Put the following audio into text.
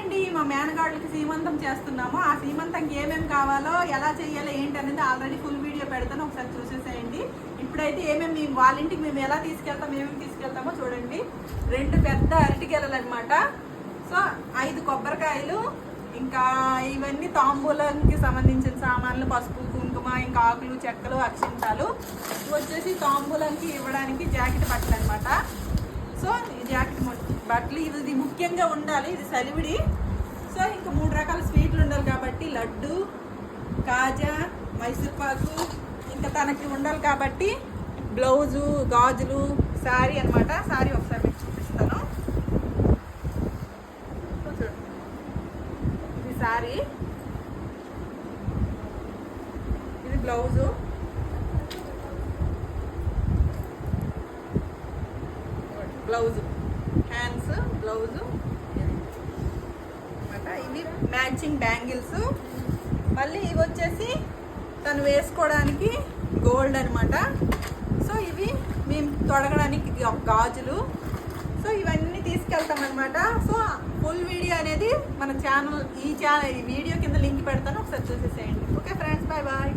అండి, మా మేనగాళ్ళకి సీమంతం చేస్తున్నాము. ఆ సీమంతంకి ఏమేమి కావాలో, ఎలా చేయాలో ఏంటి అనేది ఆల్రెడీ ఫుల్ వీడియో పెడతాను, ఒకసారి చూసేసేయండి. ఇప్పుడైతే ఏమేమి వాళ్ళ ఇంటికి మేము ఎలా తీసుకెళ్తాం, ఏమేమి తీసుకెళ్తామో చూడండి. 2 పెద్ద అరటికెలలు అనమాట. సో 5 కొబ్బరికాయలు, ఇంకా ఇవన్నీ తాంబూలంకి సంబంధించిన సామాన్లు, పసుపు కుంకుమ, ఇంకా ఆకులు చెక్కలు అక్షింతాలు. వచ్చేసి తాంబూలంకి ఇవ్వడానికి జాకెట్ బట్టలు అనమాట. సో ఈ జాకెట్ బట్టలు ఇది ముఖ్యంగా ఉండాలి, ఇది సలివిడి. సో ఇంకా 3 రకాల స్వీట్లు ఉండాలి కాబట్టి లడ్డు, కాజా, మైసూర్పాకు, ఇంకా తనకి ఉండాలి కాబట్టి బ్లౌజు, గాజులు, శారీ అనమాట. శారీ ఒకసారి మీకు చూపిస్తాను. ఇది శారీ, ఇది బ్లౌజు, బ్లౌజు, హ్యాండ్స్, బ్లౌజు అనమాట. ఇవి మ్యాచింగ్ బ్యాంగిల్స్. మళ్ళీ ఇవి వచ్చేసి తను వేసుకోవడానికి గోల్డ్ అనమాట. సో ఇవి మేము తొడగడానికి గాజులు. సో ఇవన్నీ తీసుకెళ్తాం అనమాట. సో ఫుల్ వీడియో అనేది మన ఛానల్ ఈ వీడియో కింద లింక్ పెడతాను, ఒకసారి చూసేసేయండి. Okay friends, bye bye.